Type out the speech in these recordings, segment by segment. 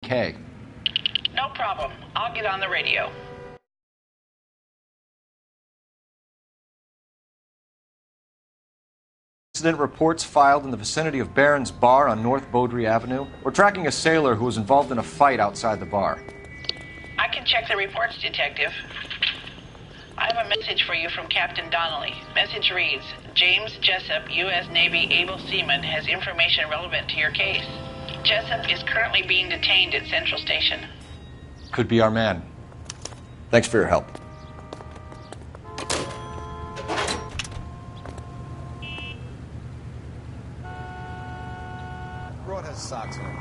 11K. No problem. I'll get on the radio. Incident reports filed in the vicinity of Barron's Bar on North Beaudry Avenue. We're tracking a sailor who was involved in a fight outside the bar. I can check the reports, Detective. I have a message for you from Captain Donnelly. Message reads, James Jessup, U.S. Navy able seaman, has information relevant to your case. Jessup is currently being detained at Central Station. Could be our man. Thanks for your help. Broad has socks on.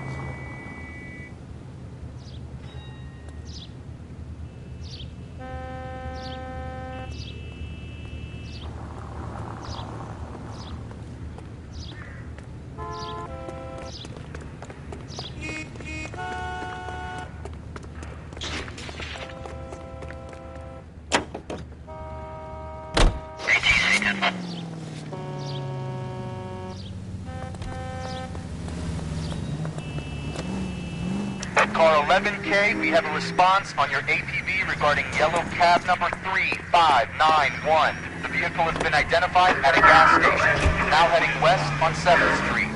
Car 11K, we have a response on your APB regarding yellow cab number 3591. The vehicle has been identified at a gas station, now heading west on 7th Street.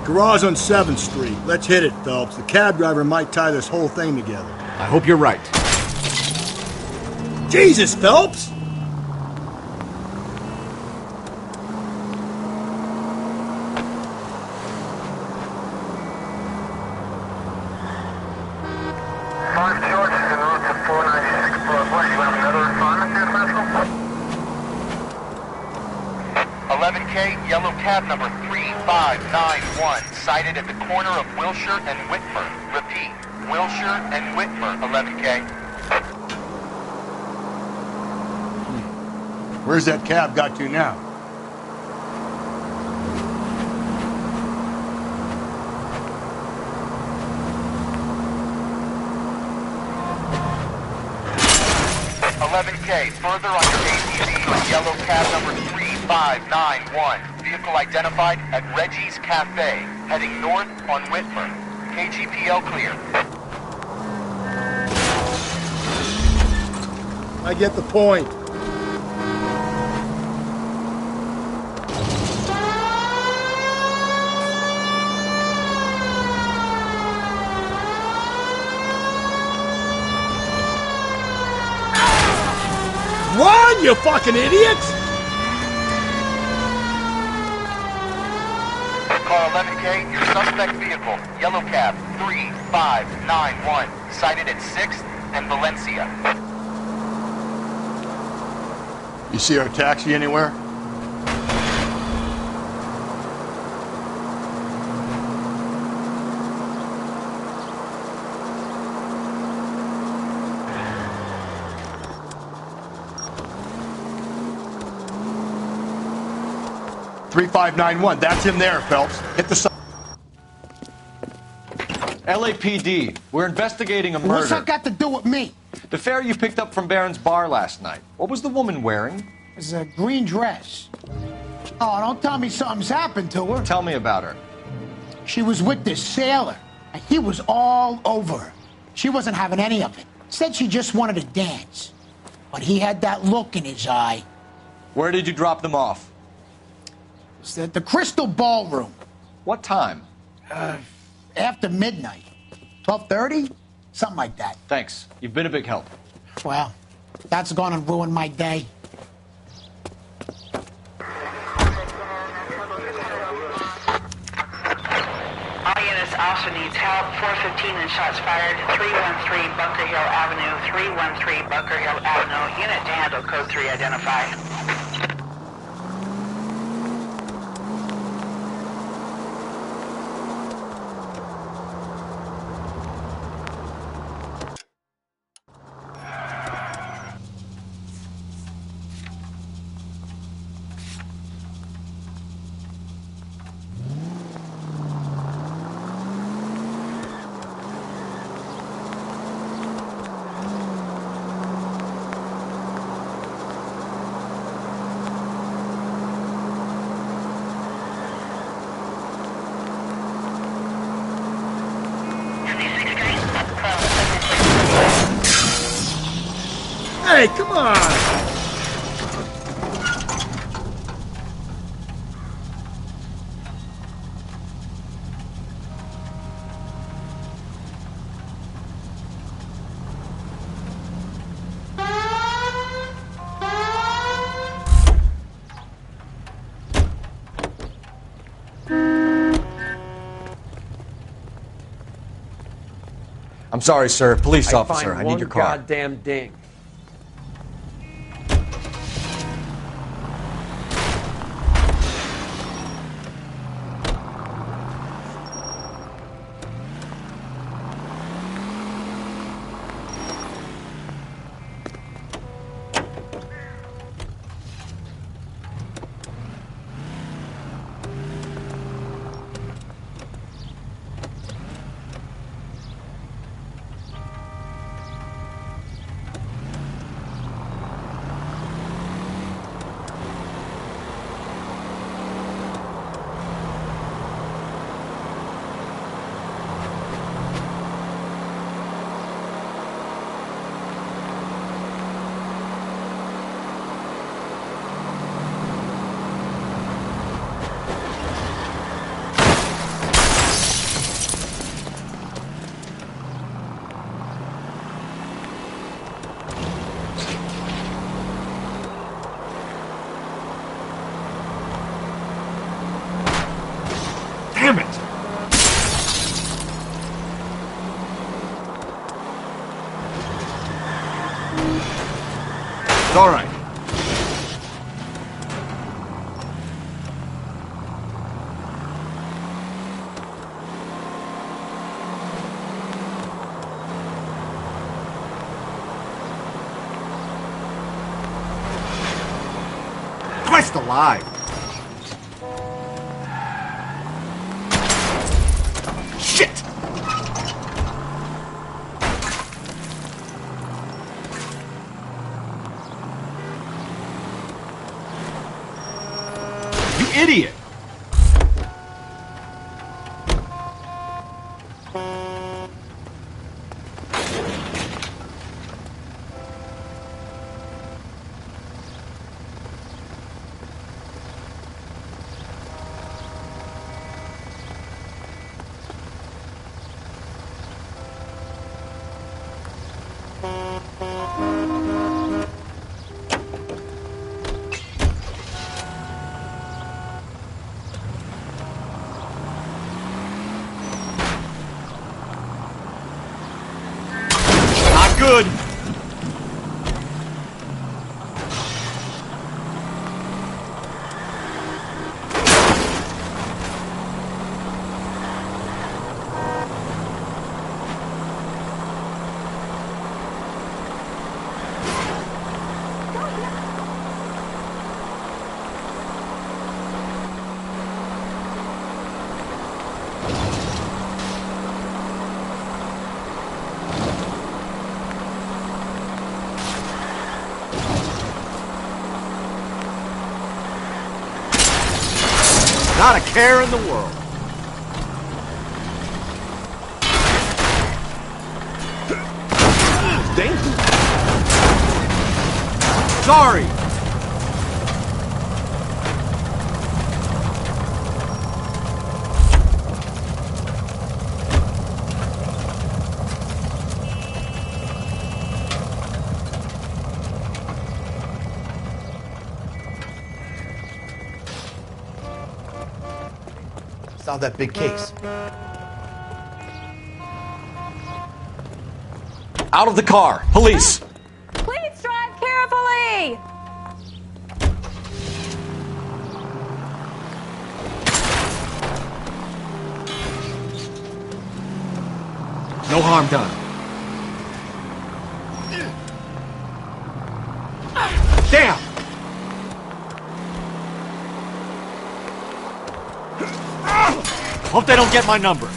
Garage on 7th Street. Let's hit it, Phelps. The cab driver might tie this whole thing together. I hope you're right. Jesus, Phelps! Yellow cab number 3591, sighted at the corner of Wilshire and Whitmer. Repeat, Wilshire and Whitmer, 11K. Where's that cab got to now? $11K, further on your ATV, yellow cab number 3591. Vehicle identified at Reggie's Cafe, heading north on Whitmer. KGPL clear. I get the point. Run, you fucking idiots! Car 11K, your suspect vehicle, yellow cab 3591, sighted at 6th and Valencia. You see our taxi anywhere? $3591. That's him there, Phelps. Hit the. LAPD, we're investigating a murder. What's that got to do with me? The fare you picked up from Barron's Bar last night. What was the woman wearing? It's a green dress. Oh, don't tell me something's happened to her. Tell me about her. She was with this sailor, and he was all over her. She wasn't having any of it. Said she just wanted to dance. But he had that look in his eye. Where did you drop them off? It's at the Crystal Ballroom. What time? After midnight. 12:30? Something like that. Thanks. You've been a big help. Well, that's gonna ruin my day. All units also needs help. 415 and shots fired. 313 Bunker Hill Avenue. 313 Bunker Hill Avenue. Unit to handle code 3 identified. Hey, come on! I'm sorry, sir. Police officer, I need your car. Goddamn ding. Damn it! It's all right. Christ alive! Shit! You idiot! Good. Not a care in the world. Danger. Sorry. Solve that big case. Out of the car. Police. Please drive carefully. No harm done. Damn! Hope they don't get my number.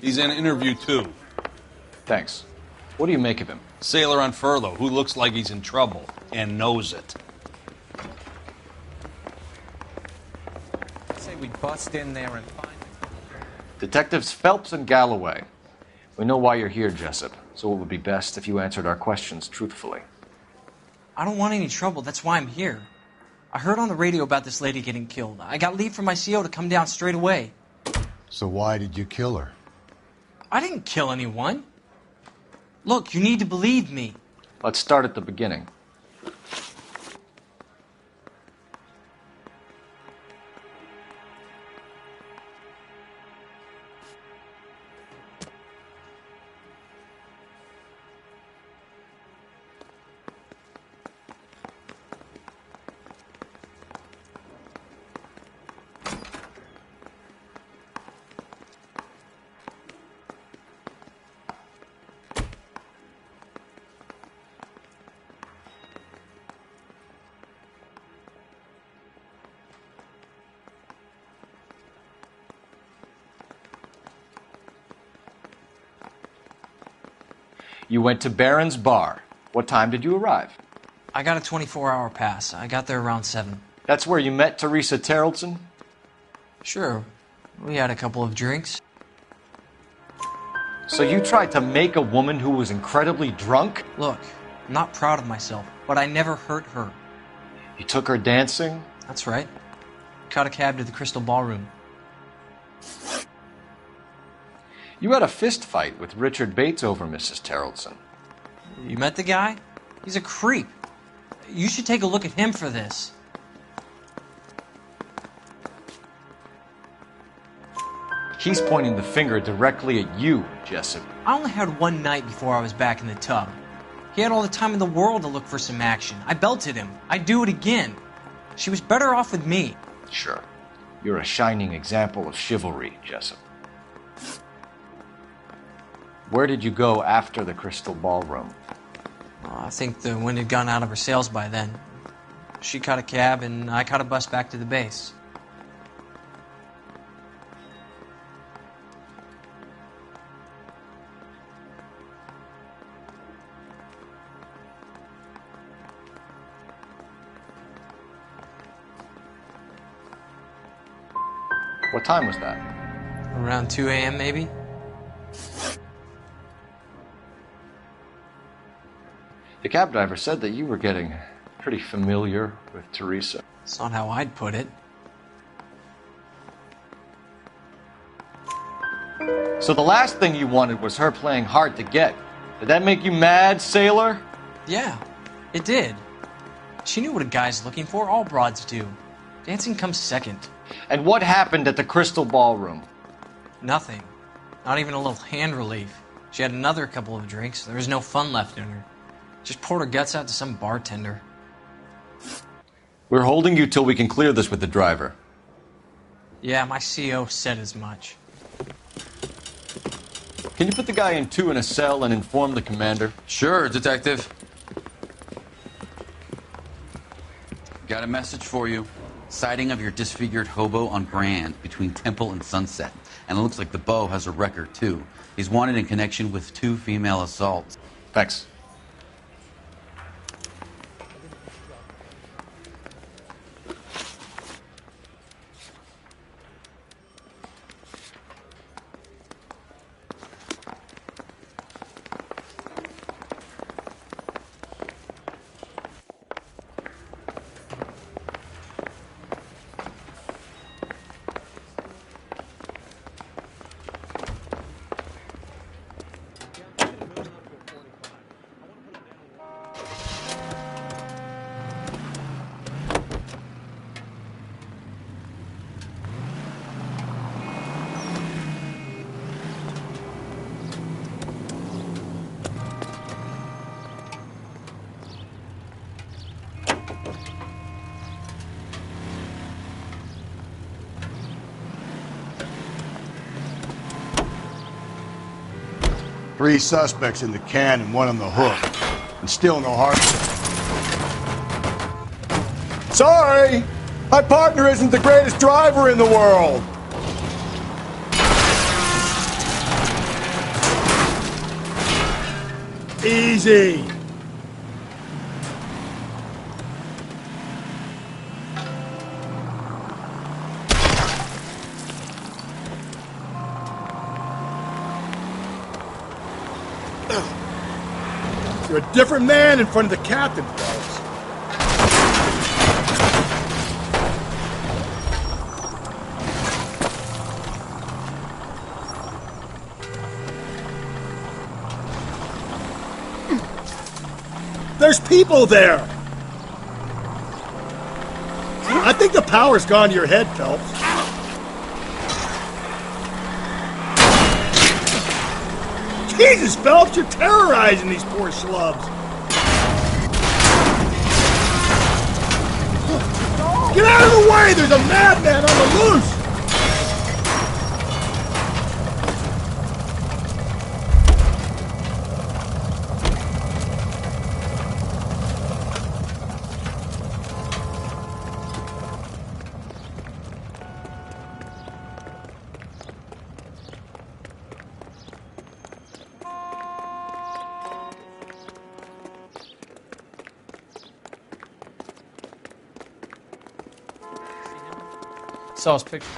He's in interview 2. Thanks. What do you make of him? Sailor on furlough who looks like he's in trouble and knows it. I say we bust in there and find him. Detectives Phelps and Galloway. We know why you're here, Jessup, so it would be best if you answered our questions truthfully. I don't want any trouble. That's why I'm here. I heard on the radio about this lady getting killed. I got leave from my CO to come down straight away. So why did you kill her? I didn't kill anyone. Look, you need to believe me. Let's start at the beginning. You went to Barron's Bar. What time did you arrive? I got a 24-hour pass. I got there around 7. That's where you met Teresa Terrellson? Sure. We had a couple of drinks. So you tried to make a woman who was incredibly drunk? Look, I'm not proud of myself, but I never hurt her. You took her dancing? That's right. Caught a cab to the Crystal Ballroom. You had a fist fight with Richard Bates over Mrs. Terrellson. You met the guy? He's a creep. You should take a look at him for this. He's pointing the finger directly at you, Jessup. I only had one night before I was back in the tub. He had all the time in the world to look for some action. I belted him. I'd do it again. She was better off with me. Sure. You're a shining example of chivalry, Jessup. Where did you go after the Crystal Ballroom? I think the wind had gone out of her sails by then. She caught a cab, and I caught a bus back to the base. What time was that? Around 2 a.m. maybe? The cab driver said that you were getting pretty familiar with Teresa. That's not how I'd put it. So the last thing you wanted was her playing hard to get. Did that make you mad, sailor? Yeah, it did. She knew what a guy's looking for. All broads do. Dancing comes second. And what happened at the Crystal Ballroom? Nothing. Not even a little hand relief. She had another couple of drinks. There was no fun left in her. Just poured her guts out to some bartender. We're holding you till we can clear this with the driver. Yeah, my CO said as much. Can you put the guy in 2 in a cell and inform the commander? Sure, Detective. Got a message for you. Sighting of your disfigured hobo on Grand between Temple and Sunset. And it looks like the Beau has a record, too. He's wanted in connection with 2 female assaults. Thanks. Three suspects in the can and 1 on the hook. And still no heart. Sorry! My partner isn't the greatest driver in the world! Easy. You're a different man in front of the captain, fellas. There's people there! I think the power's gone to your head, Phelps. Jesus, Phelps, you're terrorizing these poor schlubs. Get out of the way! There's a madman on the loose! Saw his picture.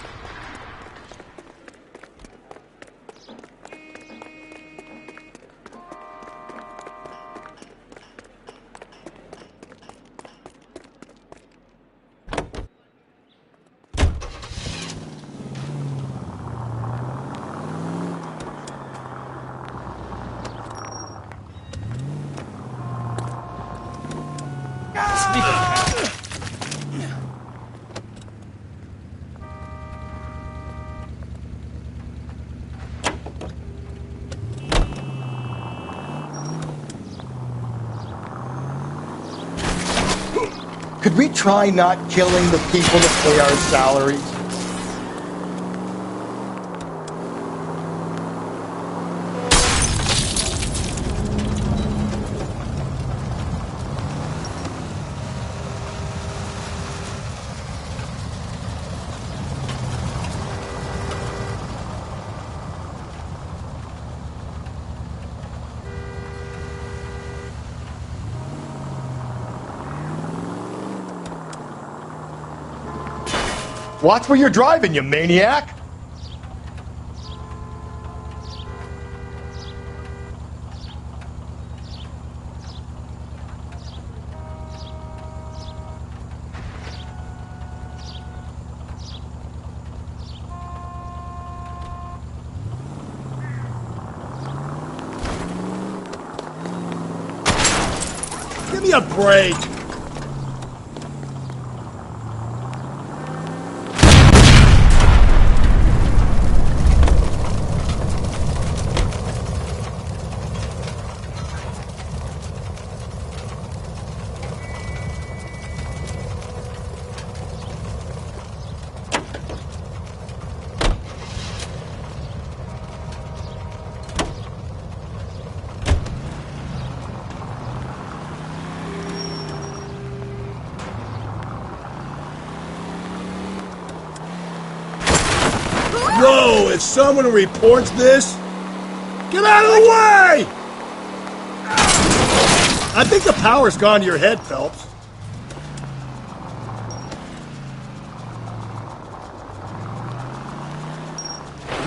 Could we try not killing the people to pay our salaries? Watch where you're driving, you maniac! Give me a break! Whoa, if someone reports this, get out of the way! I think the power's gone to your head, Phelps.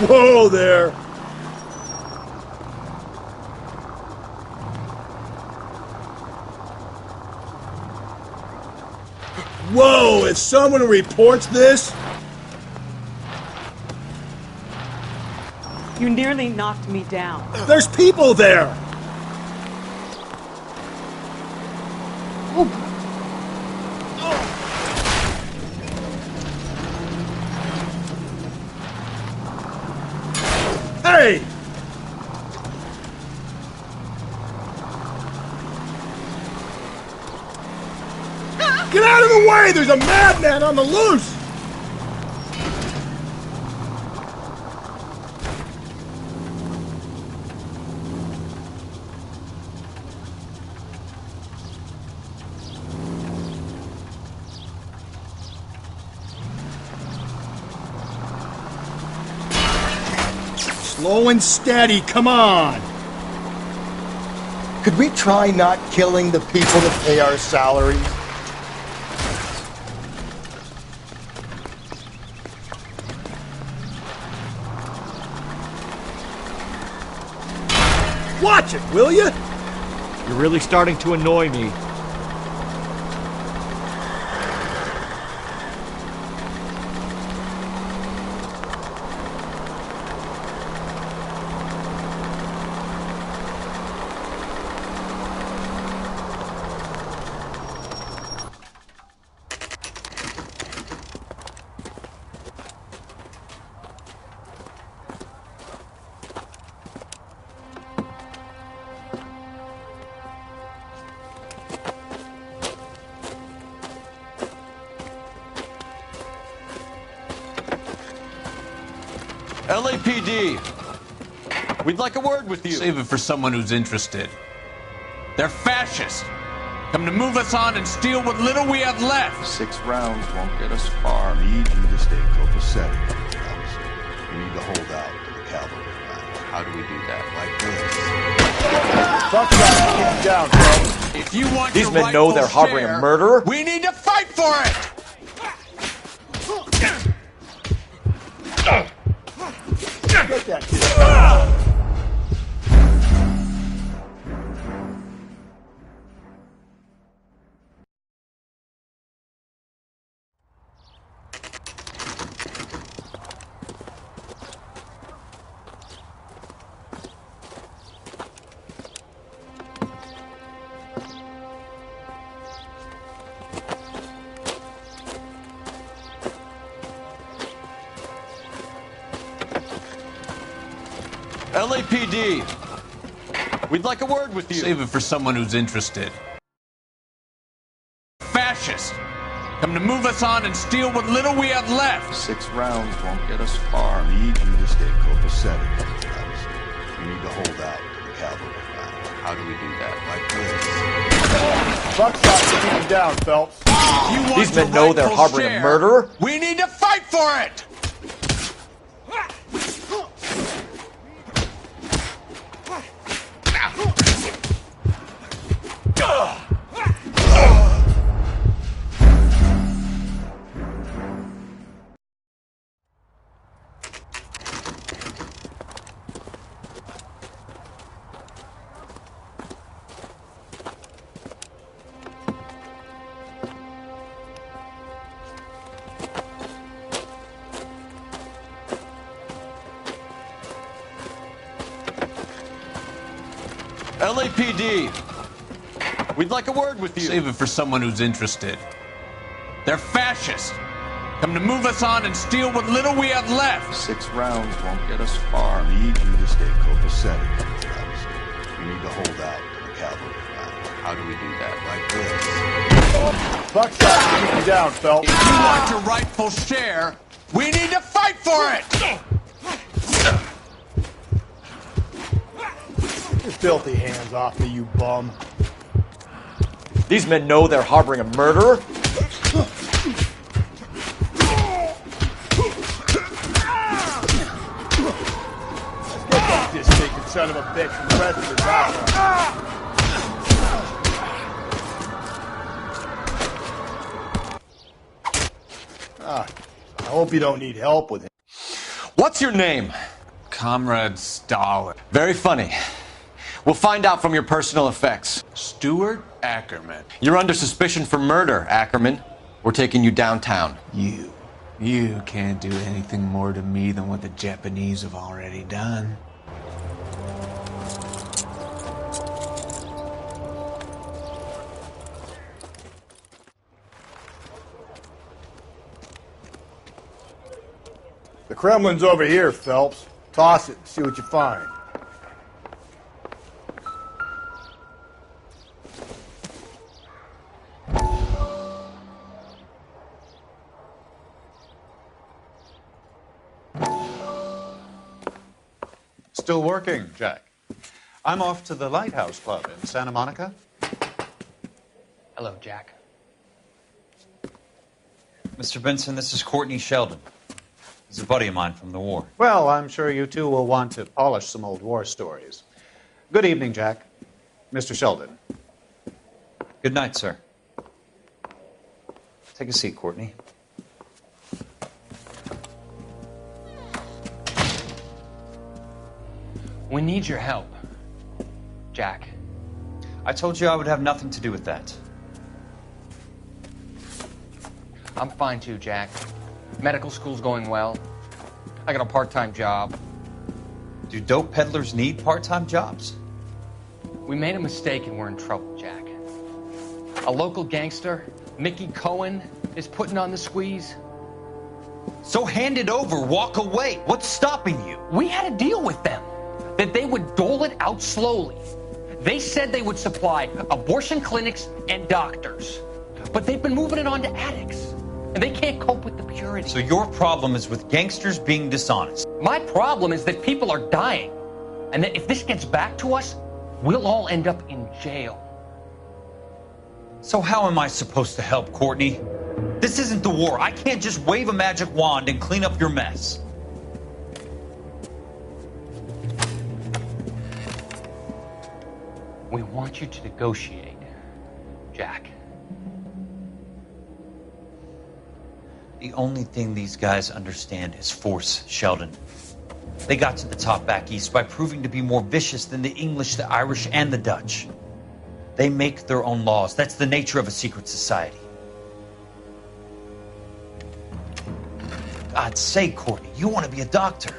Whoa there! Whoa, if someone reports this, You nearly knocked me down. there's people there! Hey! Get out of the way! There's a madman on the loose! Slow and steady, come on! Could we try not killing the people that pay our salaries? Watch it, will you? You're really starting to annoy me. LAPD, we'd like a word with you. Save it for someone who's interested. They're fascists. Come to move us on and steal what little we have left. 6 rounds won't get us far. I need you to stay copacetic. You need to hold out to the cavalry. How do we do that? Fuck that, keep down, folks. If you want These your men know they're rightful harboring share, a murderer. we need to fight for it! Get that kid. LAPD, we'd like a word with you. Save it for someone who's interested. Fascists, come to move us on and steal what little we have left. 6 rounds won't get us far. I need you to stay copacetic. You need to hold out to the cavalry. How do we do that? Fuck that, keep him down, Phelps. You want These men your know they're rightful harboring a share, murderer. We need to fight for it! LAPD, we'd like a word with you. Save it for someone who's interested. They're fascists. Come to move us on and steal what little we have left. 6 rounds won't get us far. I need you to stay copacetic. You need to hold out to the cavalry. How do we do that? Fuck that, keep him down, Phelps. If you want your rightful share, we need to fight for it! Your filthy hands off me, you bum. These men know they're harboring a murderer. Let's get this stinking son of a bitch from the rest of his house. I hope you don't need help with him. What's your name? Comrade Stalin. Very funny. We'll find out from your personal effects. Stuart Ackerman. You're under suspicion for murder, Ackerman. We're taking you downtown. You can't do anything more to me than what the Japanese have already done. The Kremlin's over here, Phelps. Toss it and see what you find. Still working, Jack. I'm off to the Lighthouse Club in Santa Monica. Hello, Jack. Mr. Benson, this is Courtney Sheldon. He's a buddy of mine from the war. Well, I'm sure you two will want to polish some old war stories. Good evening, Jack. Mr. Sheldon. Good night, sir. Take a seat, Courtney. We need your help, Jack. I told you I would have nothing to do with that. I'm fine too, Jack. Medical school's going well. I got a part-time job. Do dope peddlers need part-time jobs? We made a mistake and we're in trouble, Jack. A local gangster, Mickey Cohen, is putting on the squeeze. So hand it over, walk away. What's stopping you? We had a deal with them that they would dole it out slowly. They said they would supply abortion clinics and doctors, but they've been moving it on to addicts, and they can't cope with the purity. So your problem is with gangsters being dishonest? My problem is that people are dying, and that if this gets back to us, we'll all end up in jail. So how am I supposed to help, Courtney? This isn't the war. I can't just wave a magic wand and clean up your mess. We want you to negotiate, Jack. The only thing these guys understand is force, Sheldon. They got to the top back east by proving to be more vicious than the English, the Irish, and the Dutch. They make their own laws. That's the nature of a secret society. God's sake, Courtney, you want to be a doctor.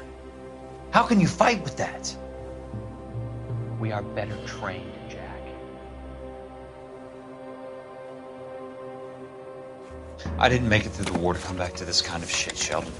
How can you fight with that? We are better trained, Jack. I didn't make it through the war to come back to this kind of shit, Sheldon.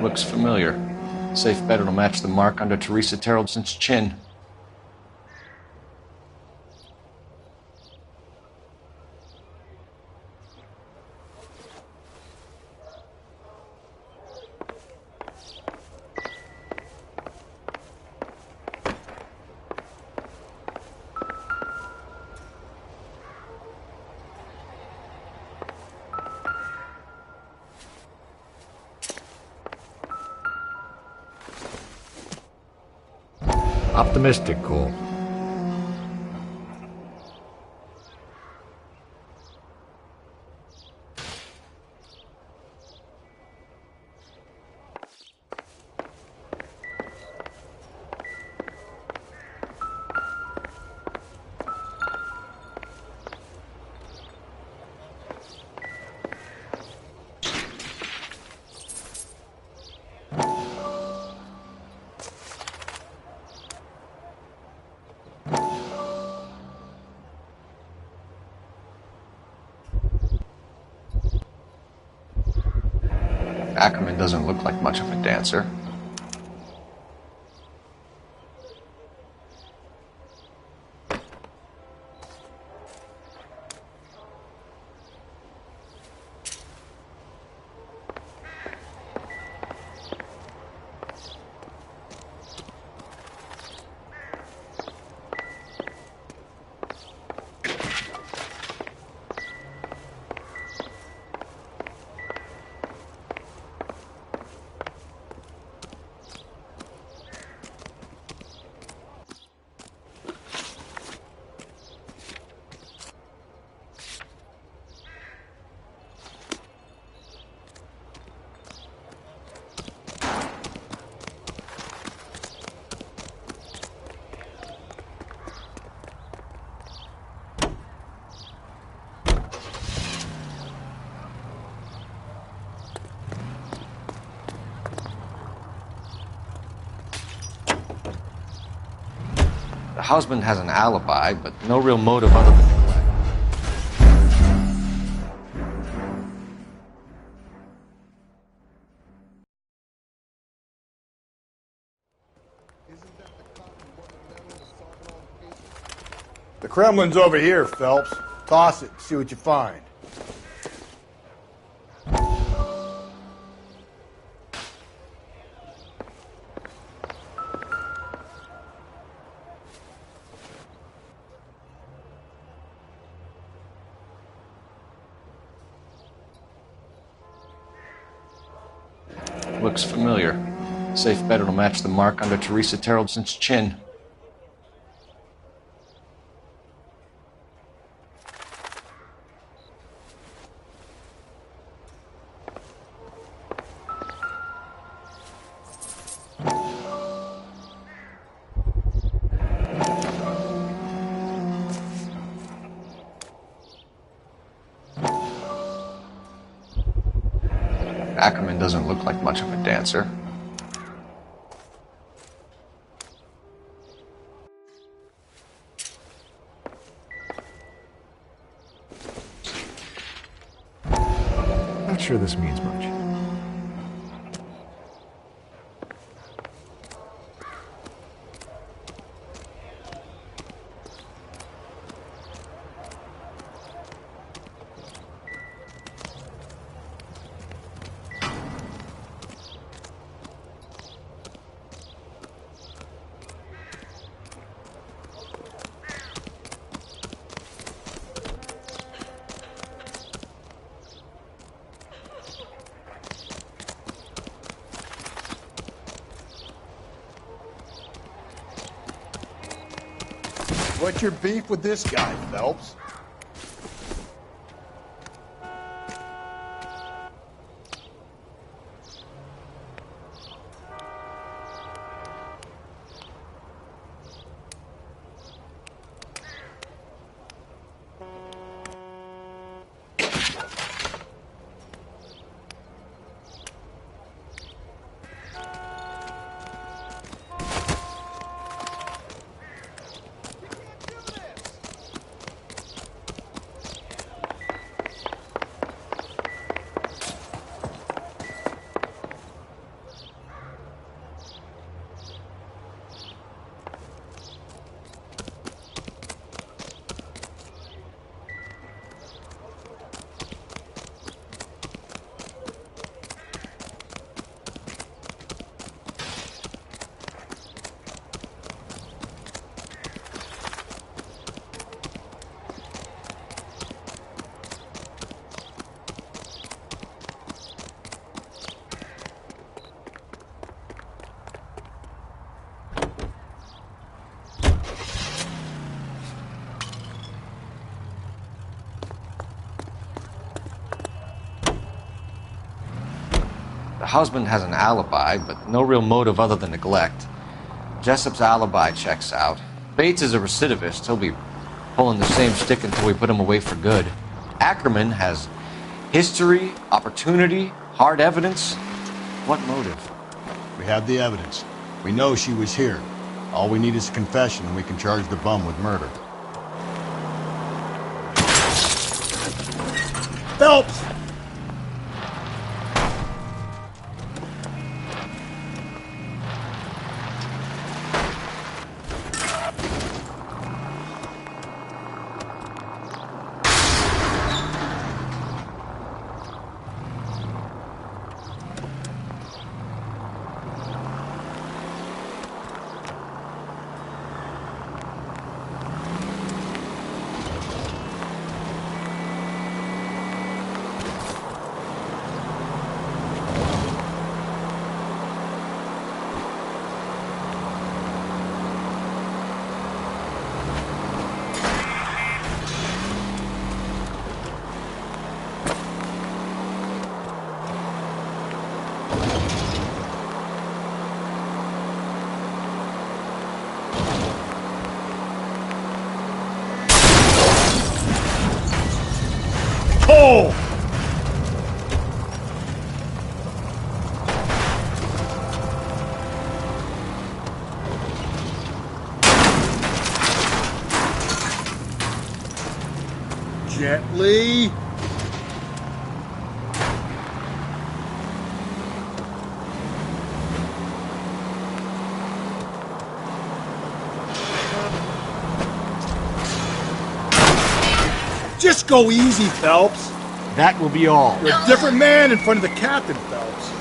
Looks familiar. Safe bet it'll match the mark under Teresa Terrelson's chin. Optimistic, Cole. Ackerman doesn't look like much of a dancer. husband has an alibi, but no real motive other than neglect. The Kremlin's over here, Phelps. Toss it, see what you find. Looks familiar. Safe bet it'll match the mark under Teresa Terrelson's chin. Ackerman doesn't look like much of a dancer. Not sure this means much. What's your beef with this guy, Phelps? The husband has an alibi, but no real motive other than neglect. Jessup's alibi checks out. Bates is a recidivist. He'll be pulling the same stick until we put him away for good. Ackerman has history, opportunity, hard evidence. What motive? We have the evidence. We know she was here. All we need is a confession, and we can charge the bum with murder. Phelps! Oh! Gently. Just go easy, Phelps. That will be all. You're a different man in front of the captain, Phelps.